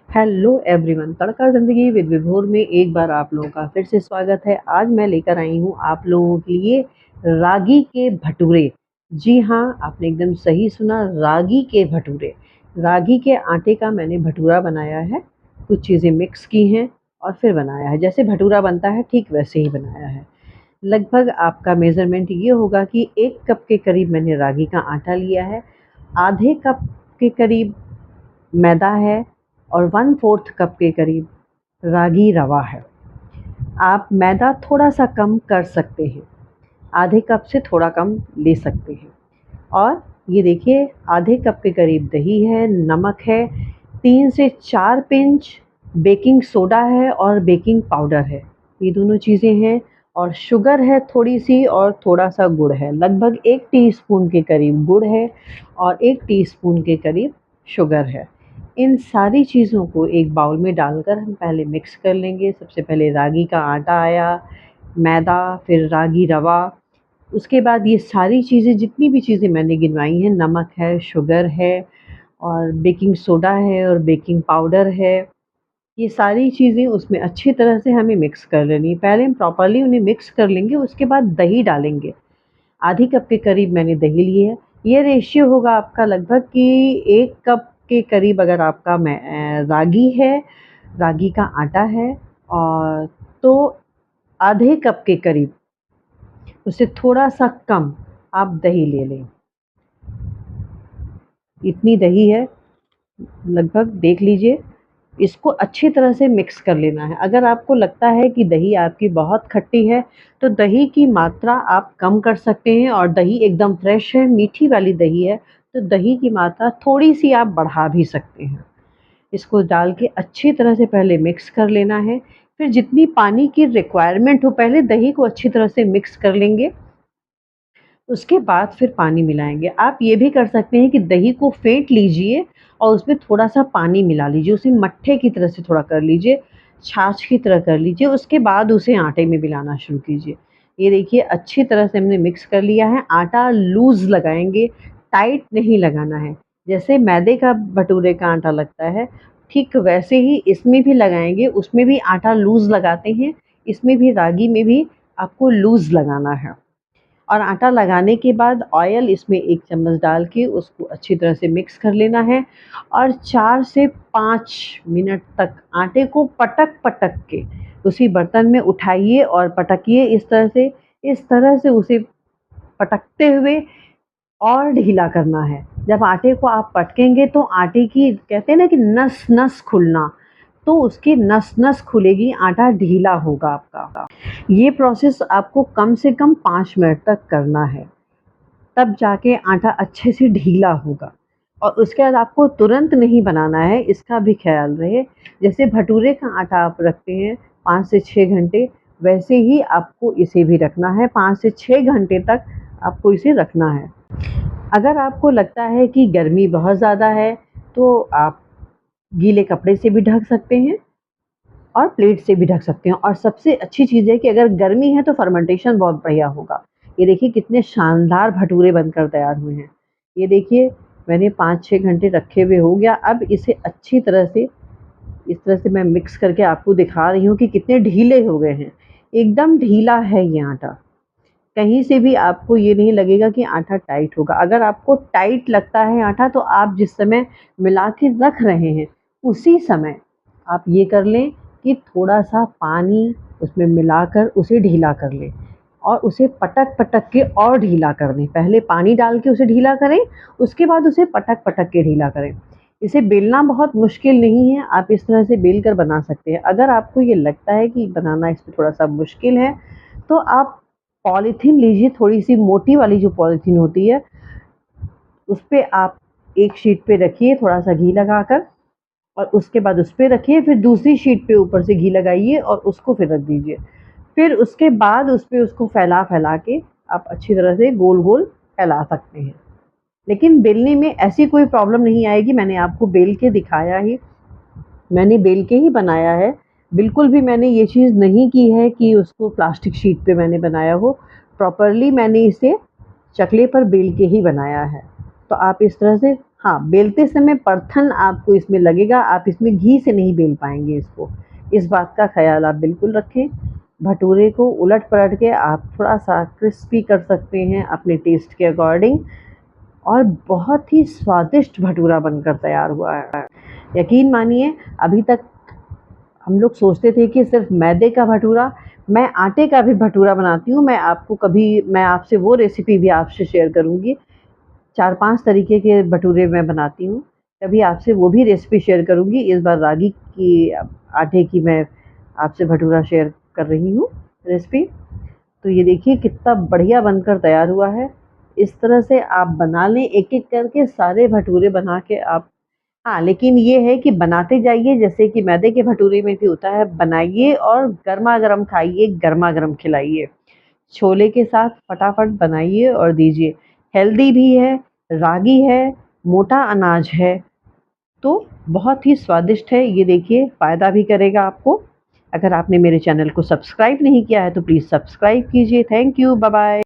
Hello everyone, तड़का ज़िंदगी with विभोर में एक बार आप लोगों का फिर से स्वागत है। आज मैं लेकर आई हूँ आप लोगों के लिए रागी के भटूरे। जी हाँ, आपने एकदम सही सुना, रागी के भटूरे। रागी के आटे का मैंने भटूरा बनाया है, कुछ चीज़ें मिक्स की हैं और फिर बनाया है। जैसे भटूरा बनता है ठीक वैसे ही बनाया है। लगभग आपका मेज़रमेंट ये होगा कि 1 कप के करीब मैंने रागी का आटा लिया है, आधे कप के करीब मैदा है और 1/4 कप के करीब रागी रवा है। आप मैदा थोड़ा-सा कम कर सकते हैं, आधे कप से थोड़ा कम ले सकते हैं। और ये देखिए आधे कप के करीब दही है, नमक है, 3 से 4 पिंच बेकिंग सोडा है और बेकिंग पाउडर है। ये दोनों चीज़ें हैं और शुगर है थोड़ी-सी और थोड़ा-सा गुड़ है। लगभग 1 टीस्पून के करीब गुड़ है और 1 टीस्पून के करीब शुगर है। इन सारी चीज़ों को एक बाउल में डालकर हम पहले मिक्स कर लेंगे। सबसे पहले रागी का आटा आया, मैदा, फिर रागी रवा, उसके बाद ये सारी चीज़ें जितनी भी चीज़ें मैंने गिनवाई हैं, नमक है, शुगर है और बेकिंग सोडा है और बेकिंग पाउडर है, ये सारी चीज़ें उसमें अच्छी तरह से हमें मिक्स कर लेनी है। पहले हम प्रॉपर्ली उन्हें मिक्स कर लेंगे, उसके बाद दही डालेंगे। आधी कप के करीब मैंने दही ली है। ये रेशियो होगा आपका लगभग कि 1 कप के करीब अगर आपका रागी है, रागी का आटा है और तो आधे कप के करीब, उससे थोड़ा-सा कम आप दही ले लें। इतनी दही है लगभग, देख लीजिए। इसको अच्छी तरह से मिक्स कर लेना है। अगर आपको लगता है कि दही आपकी बहुत खट्टी है, तो दही की मात्रा आप कम कर सकते हैं और दही एकदम फ्रेश है, मीठी वाली दही है, तो दही की मात्रा थोड़ी-सी आप बढ़ा भी सकते हैं। इसको डाल के अच्छी तरह से पहले मिक्स कर लेना है। फिर जितनी पानी की रिक्वायरमेंट हो, पहले दही को अच्छी तरह से मिक्स कर लेंगे, उसके बाद फिर पानी मिलाएँगे। आप ये भी कर सकते हैं कि दही को फेंट लीजिए और उसमें थोड़ा-सा पानी मिला लीजिए, उसे मट्ठे की तरह से थोड़ा कर लीजिए, छाछ की तरह कर लीजिए, उसके बाद उसे आटे में मिलाना शुरू कीजिए। ये देखिए अच्छी तरह से हमने मिक्स कर लिया है, आटा लूज़ लगाएँगे, टाइट नहीं लगाना है। जैसे मैदे का भटूरे का आटा लगता है, ठीक वैसे ही इसमें भी लगाएँगे, उसमें भी आटा लूज़ लगाते हैं, इसमें भी रागी में भी आपको लूज़ लगाना है। और आटा लगाने के बाद ऑयल इसमें 1 चम्मच डाल के उसको अच्छी तरह से मिक्स कर लेना है और 4 से 5 मिनट तक आटे को पटक-पटक के उसी बर्तन में उठाइए और पटकिए इस तरह से उसे पटकते हुए और ढीला करना है। जब आटे को आप पटकेंगे तो आटे की कहते हैं ना कि नस-नस खुलना, तो उसकी नस-नस खुलेगी, आटा ढीला होगा आपका। ये प्रोसेस आपको कम से कम 5 मिनट तक करना है, तब जाके आटा अच्छे से ढीला होगा। और उसके बाद आपको तुरंत नहीं बनाना है, इसका भी ख़्याल रहे। जैसे भटूरे का आटा आप रखते हैं 5 से 6 घंटे, वैसे ही आपको इसे भी रखना है, 5 से 6 घंटे तक आपको इसे रखना है। अगर आपको लगता है कि गर्मी बहुत ज़्यादा है, तो आप गीले कपड़े से भी ढक सकते हैं और प्लेट से भी ढक सकते हैं। और सबसे अच्छी चीज़ है कि अगर गर्मी है तो फर्मेंटेशन बहुत बढ़िया होगा। ये देखिए कितने शानदार भटूरे बनकर तैयार हुए हैं। ये देखिए मैंने 5-6 घंटे रखे हुए हो गया। अब इसे अच्छी तरह से इस तरह से मैं मिक्स करके आपको दिखा रही हूँ कि कितने ढीले हो गए हैं। एकदम ढीला है ये आटा। कहीं से भी आपको ये नहीं लगेगा कि आटा टाइट होगा। अगर आपको टाइट लगता है आटा, तो आप जिस समय मिला के रख रहे हैं, उसी समय आप ये कर लें कि थोड़ा-सा पानी उसमें मिलाकर उसे ढीला कर लें और उसे पटक-पटक के और ढीला कर दें। पहले पानी डाल के उसे ढीला करें, उसके बाद उसे पटक-पटक के ढीला करें। इसे बेलना बहुत मुश्किल नहीं है, आप इस तरह से बेल कर बना सकते हैं। अगर आपको ये लगता है कि बनाना इसमें थोड़ा-सा मुश्किल है, तो आप पॉलीथीन लीजिए, थोड़ी-सी मोटी वाली जो पॉलीथीन होती है, उसपे आप एक शीट पे रखिए थोड़ा-सा घी लगाकर और उसके बाद उस पे रखिए, फिर दूसरी शीट पे ऊपर से घी लगाइए और उसको फिर रख दीजिए। फिर उसके बाद उस पे उसको फैला-फैला के आप अच्छी तरह से गोल-गोल फैला सकते हैं। लेकिन बेलने में ऐसी कोई प्रॉब्लम नहीं आएगी, मैंने आपको बेल के दिखाया ही, मैंने बेल के ही बनाया है। बिल्कुल भी मैंने ये चीज़ नहीं की है कि उसको प्लास्टिक शीट पे मैंने बनाया हो। प्रॉपरली मैंने इसे चकले पर बेल के ही बनाया है। तो आप इस तरह से हाँ, बेलते समय परथन आपको इसमें लगेगा, आप इसमें घी से नहीं बेल पाएँगे इसको, इस बात का ख़्याल आप बिल्कुल रखें। भटूरे को उलट-पलट के आप थोड़ा-सा क्रिस्पी कर सकते हैं अपने टेस्ट के अकॉर्डिंग और बहुत ही स्वादिष्ट भटूरा बनकर तैयार हुआ है। यकीन मानिए अभी तक हम लोग सोचते थे कि सिर्फ़ मैदे का भटूरा, मैं आटे का भी भटूरा बनाती हूँ, मैं आपसे वो रेसिपी भी आपसे शेयर करूँगी। 4-5 तरीके के भटूरे मैं बनाती हूँ, कभी आपसे वो भी रेसिपी शेयर करूँगी। इस बार रागी की आटे की मैं आपसे भटूरा शेयर कर रही हूँ रेसिपी। तो ये देखिए कितना बढ़िया बनकर तैयार हुआ है। इस तरह से आप बना लें एक-एक करके सारे भटूरे बना के आप हाँ, लेकिन ये है कि बनाते जाइए जैसे कि मैदे के भटूरे में भी होता है, बनाइए और गरमा-गरम खाइए, गरमा-गरम खिलाइए। छोले के साथ फटाफट बनाइए और दीजिए। हेल्दी भी है, रागी है, मोटा अनाज है, तो बहुत ही स्वादिष्ट है। ये देखिए फ़ायदा भी करेगा आपको। अगर आपने मेरे चैनल को सब्सक्राइब नहीं किया है तो प्लीज़ सब्सक्राइब कीजिए। Thank you, bye-bye.